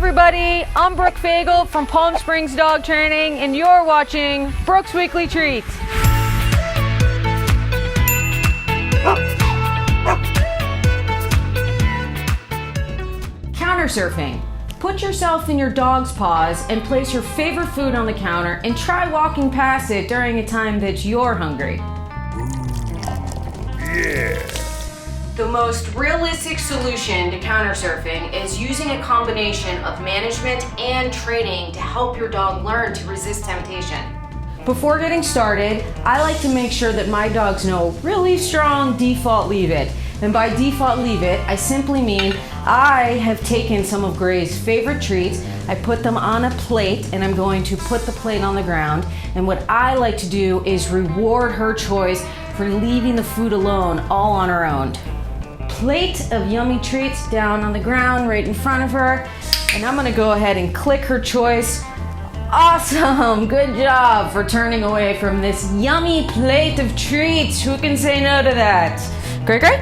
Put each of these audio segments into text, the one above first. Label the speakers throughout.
Speaker 1: everybody, I'm Brooke Fagel from Palm Springs Dog Training, and you're watching Brooke's Weekly Treats. Counter surfing. Put yourself in your dog's paws and place your favorite food on the counter and try walking past it during a time that you're hungry.
Speaker 2: Yeah.
Speaker 1: The most realistic solution to counter surfing is using a combination of management and training to help your dog learn to resist temptation. Before getting started, I like to make sure that my dogs know really strong default leave it. And by default leave it, I simply mean I have taken some of Gray's favorite treats, I put them on a plate, and I'm going to put the plate on the ground. And what I like to do is reward her choice for leaving the food alone all on her own. Plate of yummy treats down on the ground right in front of her, and I'm gonna go ahead and click her choice. Awesome, good job for turning away from this yummy plate of treats. Who can say no to that? Great, great.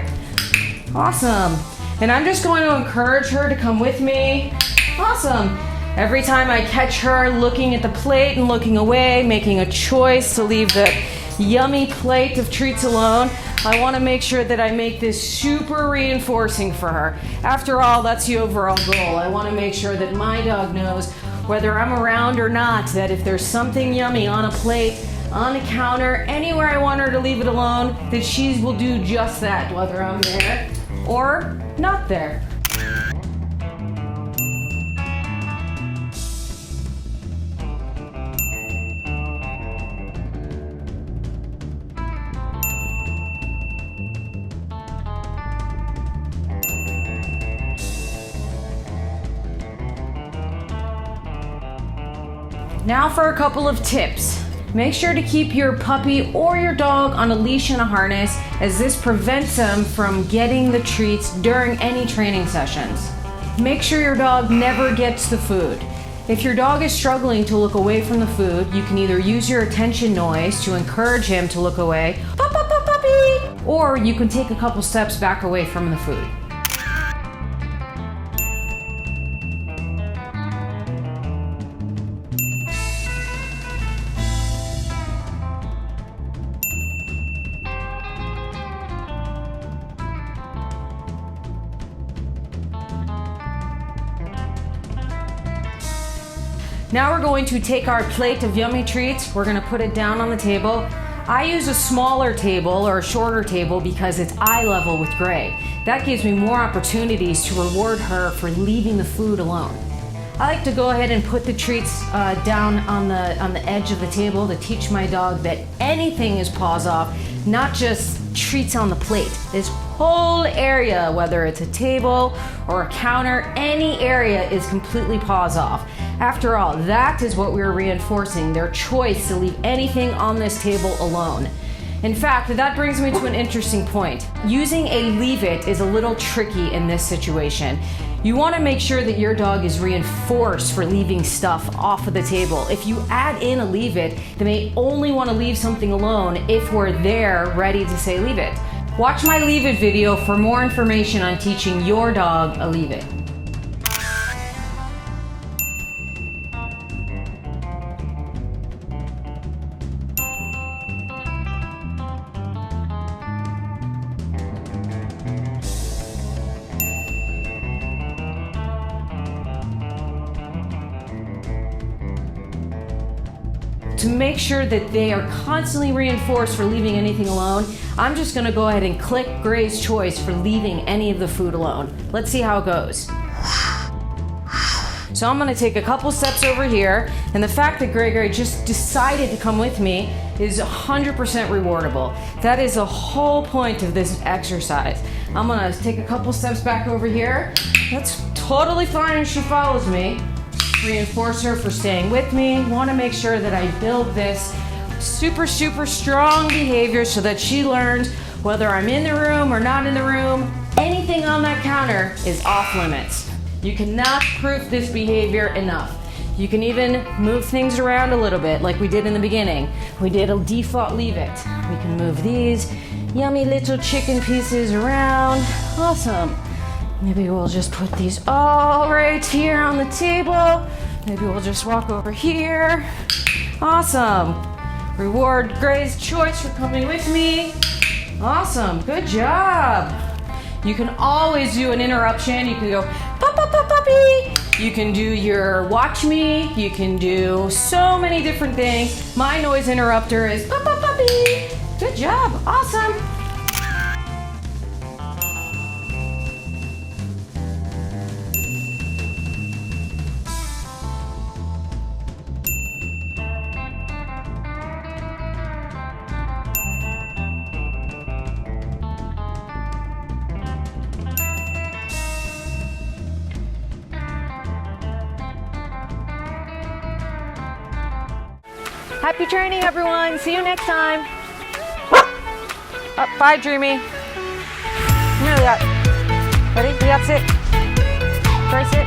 Speaker 1: Awesome. And I'm just going to encourage her to come with me. Awesome. Every time I catch her looking at the plate and looking away, making a choice to leave the yummy plate of treats alone, I want to make sure that I make this super reinforcing for her. After all, that's the overall goal. I want to make sure that my dog knows, whether I'm around or not, that if there's something yummy on a plate, on a counter, anywhere I want her to leave it alone, that she will do just that, whether I'm there or not there. Now for a couple of tips. Make sure to keep your puppy or your dog on a leash and a harness, as this prevents them from getting the treats during any training sessions. Make sure your dog never gets the food. If your dog is struggling to look away from the food, you can either use your attention noise to encourage him to look away, pop, pop, pop, puppy, or you can take a couple steps back away from the food. Now we're going to take our plate of yummy treats, we're gonna put it down on the table. I use a smaller table or a shorter table because it's eye level with Gray. That gives me more opportunities to reward her for leaving the food alone. I like to go ahead and put the treats down on the edge of the table to teach my dog that anything is paws off, not just treats on the plate. This whole area, whether it's a table or a counter, any area is completely paws off. After all, that is what we're reinforcing, their choice to leave anything on this table alone. In fact, that brings me to an interesting point. Using a leave it is a little tricky in this situation. You want to make sure that your dog is reinforced for leaving stuff off of the table. If you add in a leave it, they may only want to leave something alone if we're there ready to say leave it. Watch my leave it video for more information on teaching your dog a leave it. To make sure that they are constantly reinforced for leaving anything alone, I'm just gonna go ahead and click Gray's choice for leaving any of the food alone. Let's see how it goes. So I'm gonna take a couple steps over here, and the fact that Gray just decided to come with me is 100% rewardable. That is the whole point of this exercise. I'm gonna take a couple steps back over here. That's totally fine if she follows me. Reinforce her for staying with me. Want to make sure that I build this super strong behavior so that she learns whether I'm in the room or not in the room, anything on that counter is off limits. You cannot proof this behavior enough. You can even move things around a little bit like we did in the beginning. We did a default leave it. We can move these yummy little chicken pieces around. Awesome. Maybe we'll just put these all right here on the table. Maybe we'll just walk over here. Awesome. Reward Gray's choice for coming with me. Awesome, good job. You can always do an interruption. You can go, pop, pop, pop, puppy. You can do your watch me. You can do so many different things. My noise interrupter is pop, pop, puppy. Good job, awesome. Happy training, everyone. See you next time. Bye, Dreamy. Come here, we got. Ready? We got sit. Try sit.